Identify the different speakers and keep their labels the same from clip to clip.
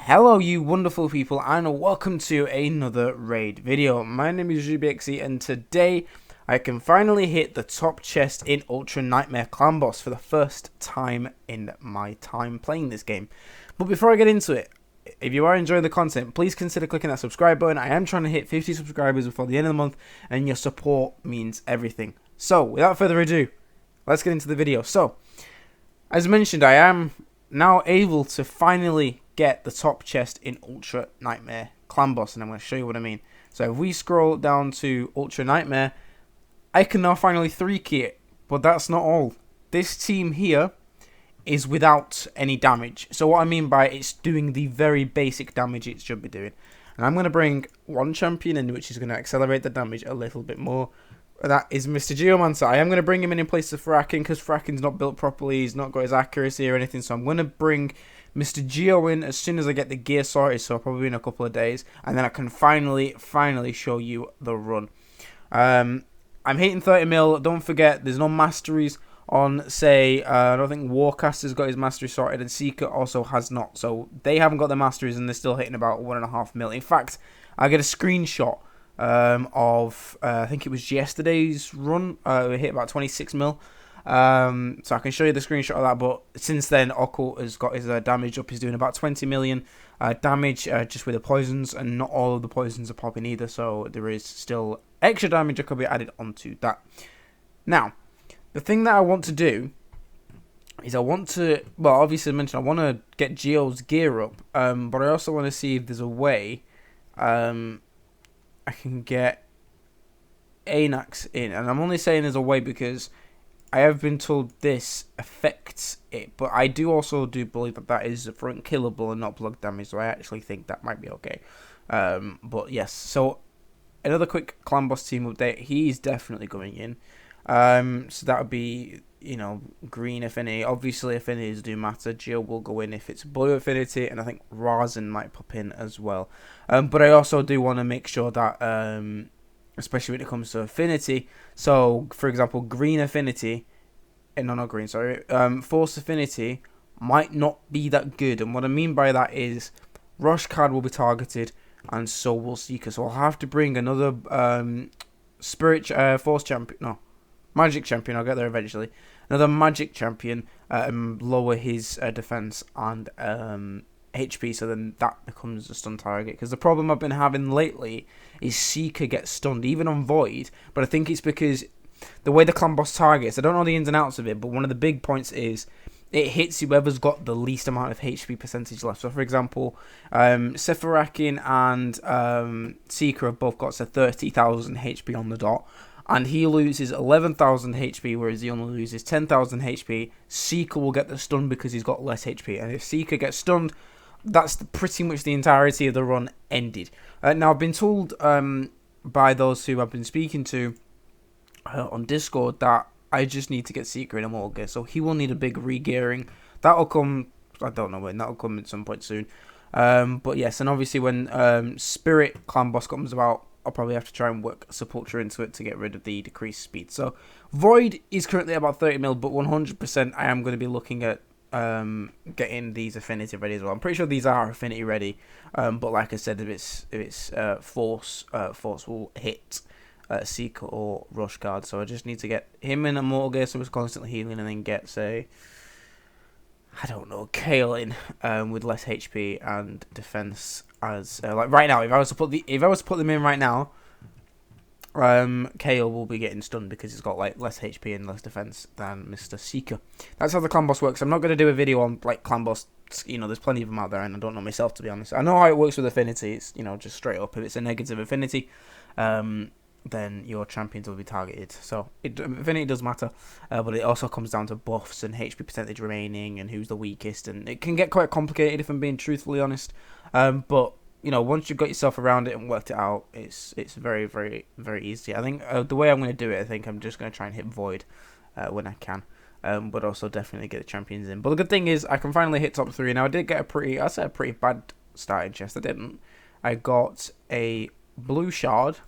Speaker 1: Hello you wonderful people and welcome to another raid video. My name is Rubixy and today I can finally hit the top chest in Ultra Nightmare Clan Boss for the first time in my time playing this game. But before I get into it, if you are enjoying the content, please consider clicking that subscribe button. I am trying to hit 50 subscribers before the end of the month and your support means everything. So without further ado, let's get into the video. So, as mentioned, I am now able to finally get the top chest in Ultra Nightmare Clan Boss, and I'm going to show you what I mean. So if we scroll down to Ultra Nightmare, I can now finally 3-key it, but that's not all. This team here is without any damage. So what I mean by it's doing the very basic damage it should be doing. And I'm going to bring one champion in, which is going to accelerate the damage a little bit more. That is Mr. Geomancer. I am going to bring him in place of Fracken because Fracken's not built properly. He's not got his accuracy or anything. So I'm going to bring Mr. Geo in as soon as I get the gear sorted. So probably in a couple of days. And then I can finally show you the run. I'm hitting 30 mil. Don't forget, there's no masteries on, say, I don't think Warcaster's got his mastery sorted. And Seeker also has not. So they haven't got their masteries and they're still hitting about 1.5 mil. In fact, I get a screenshot of I think it was yesterday's run. We hit about 26 mil. So I can show you the screenshot of that. But since then, Occult has got his damage up. He's doing about 20 million damage just with the poisons, and not all of the poisons are popping either. So there is still extra damage that could be added onto that. Now, the thing that I want to do is I want to, well, obviously I mentioned I want to get Geo's gear up, but I also want to see if there's a way I can get Anax in, and I'm only saying there's a way because I have been told this affects it, but I do also believe that that is front killable and not blood damage, so I actually think that might be okay. But yes, so another quick Clan Boss team update. He's definitely going in. So that would be, you know, green affinity. Obviously affinities do matter. Geo will go in if it's blue affinity, and I think Razen might pop in as well. But I also do want to make sure that especially when it comes to affinity, so for example green affinity, no, not green, sorry, force affinity might not be that good, and what I mean by that is Rush card will be targeted and so will Seeker, so I'll have to bring another spirit force champion, no, magic champion, I'll get there eventually, another magic champion, and lower his defense and HP, so then that becomes a stun target. Because the problem I've been having lately is Seeker gets stunned, even on Void, but I think it's because the way the Clan Boss targets, I don't know the ins and outs of it, but one of the big points is it hits whoever's got the least amount of HP percentage left. So for example, Sephiroth and Seeker have both got 30,000 HP on the dot, and he loses 11,000 HP, whereas he only loses 10,000 HP. Seeker will get the stun because he's got less HP, and if Seeker gets stunned, that's pretty much the entirety of the run ended. Now, I've been told by those who I've been speaking to on Discord that I just need to get Seeker in a Morgue, so he will need a big re-gearing. That'll come, I don't know when, that'll come at some point soon. But yes, and obviously when Spirit Clan Boss comes about, I'll probably have to try and work Sepultura into it to get rid of the decreased speed. So Void is currently about 30 mil, but 100% I am going to be looking at getting these affinity ready as well. I'm pretty sure these are affinity ready, but like I said, if it's force will hit Seeker or Rush Guard. So I just need to get him in a Morgue, so he's constantly healing, and then get, say, I don't know, Kale in with less HP and defense. As like right now, if I was to put them in right now, Kale will be getting stunned because he's got like less HP and less defense than Mr. Seeker. That's how the Clan Boss works. I'm not going to do a video on like Clan Boss. You know, there's plenty of them out there, and I don't know myself, to be honest. I know how it works with affinity. It's, you know, just straight up. If it's a negative affinity, then your champions will be targeted. So affinity does matter, but it also comes down to buffs and HP percentage remaining and who's the weakest, and it can get quite complicated if I'm being truthfully honest. But you know, once you've got yourself around it and worked it out, it's very easy. I think the way I'm going to do it, I think I'm just going to try and hit Void when I can, but also definitely get the champions in. But the good thing is I can finally hit top 3. Now I did get a pretty bad starting chest. I didn't. I got a blue shard,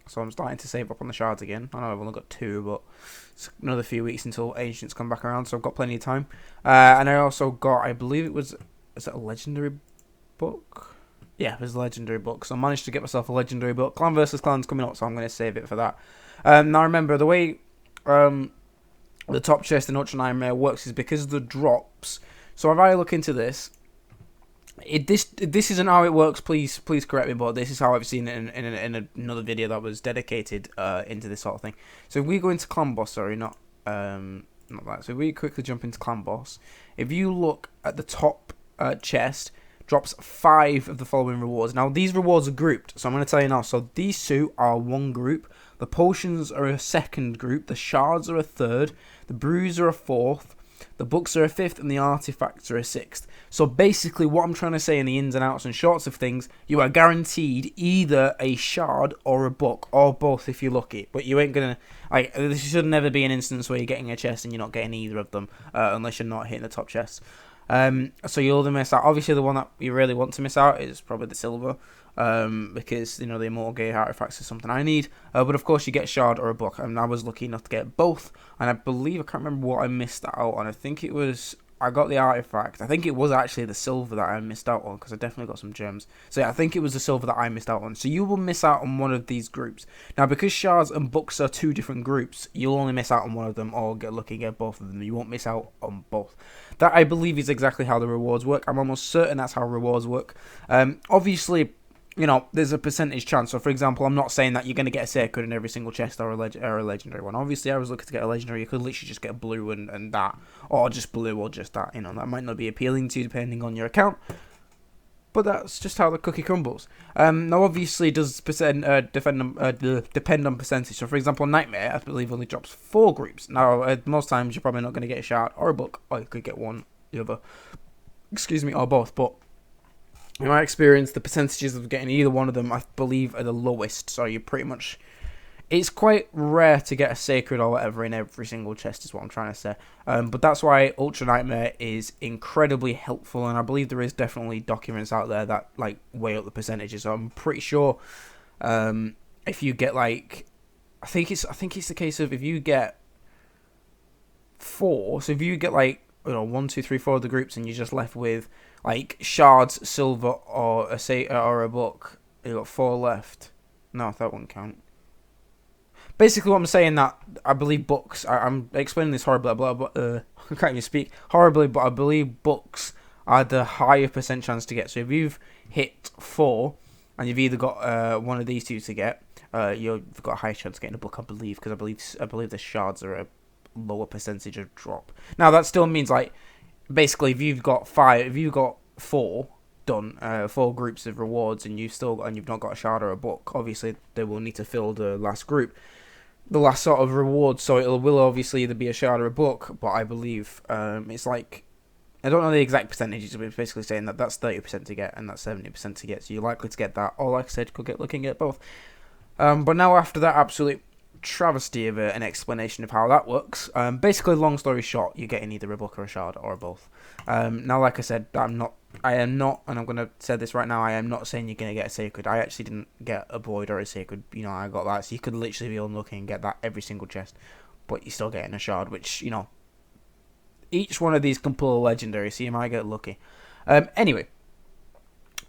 Speaker 1: so I'm starting to save up on the shards again. I know I've only got 2, but it's another few weeks until Ancients come back around, so I've got plenty of time. And I also got, I believe it was, is it a legendary book. Yeah, there's a legendary book. So I managed to get myself a legendary book. Clan vs Clan's coming up, so I'm going to save it for that. Now remember, the way the top chest in Ultra Nightmare works is because of the drops. So if I look into this, this isn't how it works. Please correct me, but this is how I've seen it in another video that was dedicated into this sort of thing. So if we go into Clan Boss, sorry, not that. So if we quickly jump into Clan Boss, if you look at the top chest, drops 5 of the following rewards. Now these rewards are grouped, so I'm going to tell you now. So these 2 are one group, the potions are a second group, the shards are a third, the brews are a fourth, the books are a fifth, and the artifacts are a sixth. So basically what I'm trying to say in the ins and outs and shorts of things, you are guaranteed either a shard or a book, or both if you're lucky. But you ain't gonna, like, this should never be an instance where you're getting a chest and you're not getting either of them, unless you're not hitting the top chest. So you'll only miss out. Obviously the one that you really want to miss out is probably the silver, because, you know, the Immortal Gate artifacts is something I need, but of course you get a shard or a book, and I was lucky enough to get both, and I believe, I can't remember what I missed out on. I think it was, I got the artifact, I think it was actually the silver that I missed out on, because I definitely got some gems. So yeah, I think it was the silver that I missed out on. So you will miss out on one of these groups. Now because shards and books are 2 different groups, you'll only miss out on one of them, or get lucky get both of them. You won't miss out on both. That, I believe, is exactly how the rewards work. I'm almost certain that's how rewards work. Obviously, you know, there's a percentage chance. So, for example, I'm not saying that you're going to get a sacred in every single chest or a legendary one. Obviously, I was looking to get a legendary. You could literally just get blue and that, or just blue or just that. You know, that might not be appealing to you depending on your account. But that's just how the cookie crumbles. Now, obviously, it does depend on percentage. So, for example, Nightmare, I believe, only drops 4 groups. Now, most times, you're probably not going to get a shard or a book, or you could get one, the other. Excuse me, or both. But in my experience, the percentages of getting either one of them, I believe, are the lowest. So, you pretty much... It's quite rare to get a sacred or whatever in every single chest, is what I'm trying to say. But that's why Ultra Nightmare is incredibly helpful, and I believe there is definitely documents out there that like weigh up the percentages. So I'm pretty sure if you get like, I think it's the case of if you get 4. So if you get like, you know, 1, 2, 3, 4 of the groups, and you're just left with like shards, silver, or a book, you got 4 left. No, that wouldn't count. Basically, what I'm saying that I believe books. I'm explaining this horribly, but I can't even speak horribly. But I believe books are the higher percent chance to get. So if you've hit 4, and you've either got one of these 2 to get, you've got a higher chance of getting a book. I believe, because I believe the shards are a lower percentage of drop. Now that still means like basically if you've got 4 done, 4 groups of rewards, and you've not got a shard or a book, obviously they will need to fill the last group. The last sort of reward, so it will obviously either be a shard or a book, but I believe it's like, I don't know the exact percentages, but it's basically saying that that's 30% to get and that's 70% to get, so you're likely to get that, or like I said, could get looking at both. But now after that absolute travesty of an explanation of how that works, basically long story short, you're getting either a book or a shard or both. Now like I said, I am not, and I'm going to say this right now, I am not saying you're going to get a sacred. I actually didn't get a void or a sacred, you know, I got that, so you could literally be unlucky and get that every single chest, but you're still getting a shard, which, you know, each one of these can pull a legendary, so you might get lucky. Anyway,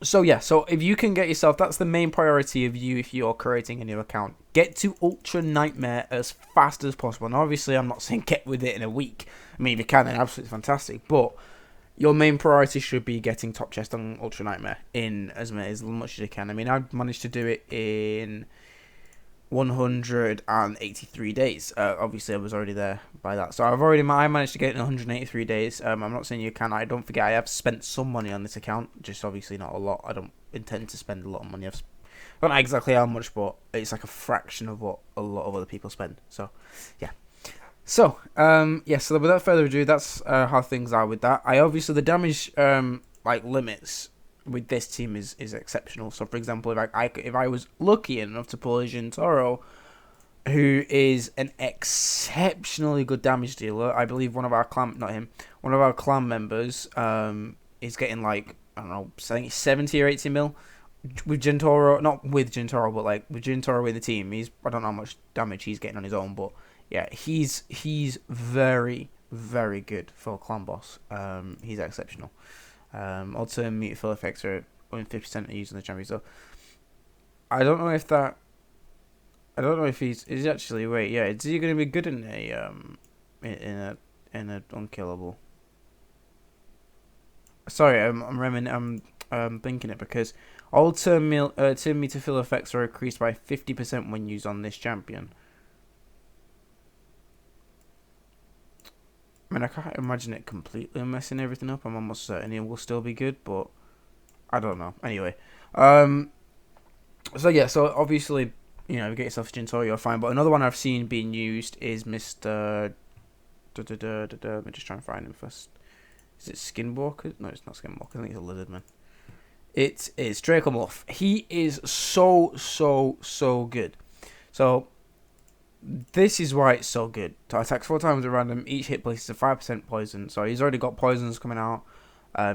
Speaker 1: so yeah, so if you can get yourself, that's the main priority of you if you're creating a new account. Get to Ultra Nightmare as fast as possible. And obviously I'm not saying get with it in a week. I mean, if you can, then absolutely fantastic. But your main priority should be getting top chest on Ultra Nightmare in as much as you can. I mean, I've managed to do it in 183 days. Obviously I was already there by that, so I managed to get it in 183 days. I'm not saying you can. I don't forget I have spent some money on this account, just obviously not a lot. I don't intend to spend a lot of money. I don't know exactly how much, but it's like a fraction of what a lot of other people spend. So yeah. So so without further ado, that's how things are with that. Obviously the damage like limits with this team is exceptional. So for example, if I was lucky enough to pull a Jintoro, who is an exceptionally good damage dealer, I believe one of our clan members is getting like, I don't know, I think it's 70 or 80 mil with Jintoro, not with Jintoro, but like with Jintoro with the team. I don't know how much damage he's getting on his own, but yeah, he's very, very good for clan boss. He's exceptional. Also, mutable effects are only 50% are using the champion. So I don't know if that. I don't know if is actually wait. Yeah, is he going to be good in a in a unkillable? Sorry, I'm thinking it because all turn meter fill effects are increased by 50% when used on this champion. I mean, I can't imagine it completely messing everything up. I'm almost certain it will still be good, but I don't know. Anyway, so yeah, so obviously, you know, get yourself a Jintori, you're fine. But another one I've seen being used is Mr. Let me just try and find him first. Is it Skinwalker? No, it's not Skinwalker. I think it's a lizard man. It is Dracomorph. He is so good. So this is why it's so good. So attacks 4 times at random. Each hit places a 5% poison. So he's already got poisons coming out.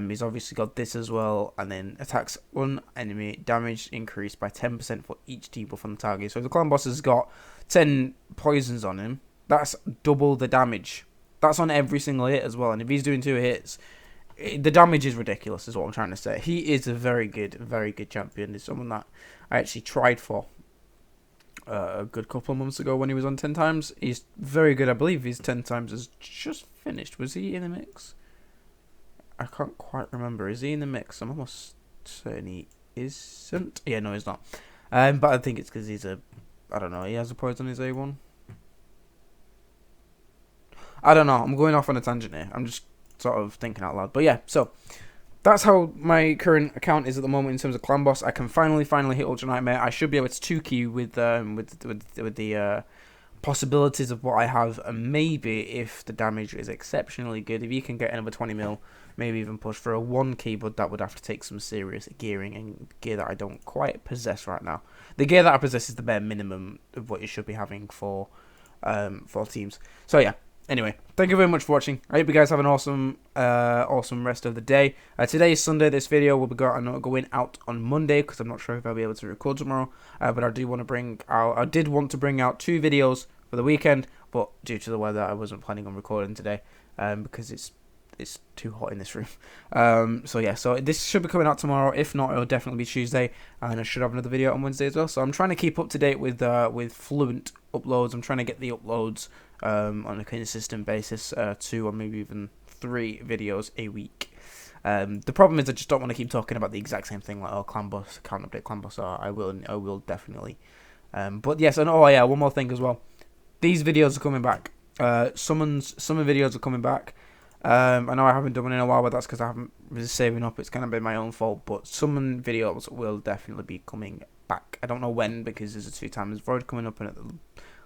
Speaker 1: He's obviously got this as well. And then attacks one enemy. Damage increased by 10% for each debuff on the target. So if the clan boss has got 10 poisons on him, that's double the damage. That's on every single hit as well. And if he's doing 2 hits, the damage is ridiculous, is what I'm trying to say. He is a very good champion. He's someone that I actually tried for a good couple of months ago when he was on 10 times. He's very good. I believe his 10 times is just finished. Was he in the mix? I can't quite remember. Is he in the mix? I'm almost certain he isn't. Yeah, no, he's not. But I think it's because he's I don't know. He has a poison on his A1. I don't know. I'm going off on a tangent here. I'm just sort of thinking out loud. But yeah, so that's how my current account is at the moment in terms of clan boss. I can finally hit Ultra Nightmare. I should be able to 2Q with the possibilities of what I have, and maybe if the damage is exceptionally good, if you can get another 20 mil, maybe even push for a 1 key, but that would have to take some serious gearing and gear that I don't quite possess right now. The gear that I possess is the bare minimum of what you should be having for teams. So yeah. Anyway, thank you very much for watching. I hope you guys have an awesome rest of the day. Today is Sunday. This video will be going out on Monday because I'm not sure if I'll be able to record tomorrow. But I did want to bring out 2 videos for the weekend, but due to the weather, I wasn't planning on recording today because it's too hot in this room. So yeah, so this should be coming out tomorrow. If not, it'll definitely be Tuesday, and I should have another video on Wednesday as well. So I'm trying to keep up to date with fluent uploads. I'm trying to get the uploads on a consistent basis, 2 or maybe even 3 videos a week. The problem is I just don't want to keep talking about the exact same thing, like clan boss, can't update clan boss. I will definitely. But yes, and oh yeah, one more thing as well. These videos are coming back. Summer videos are coming back. I know I haven't done one in a while, but that's because I haven't been saving up. It's kind of been my own fault. But summon videos will definitely be coming back. I don't know when, because there's a 2 times void coming up, and at the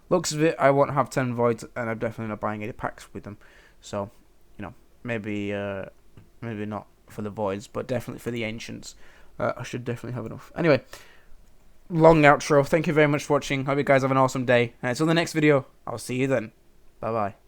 Speaker 1: looks of it, I won't have 10 voids, and I'm definitely not buying any packs with them. So, you know, maybe not for the voids, but definitely for the ancients. I should definitely have enough. Anyway, long outro. Thank you very much for watching. Hope you guys have an awesome day. And until the next video, I'll see you then. Bye bye.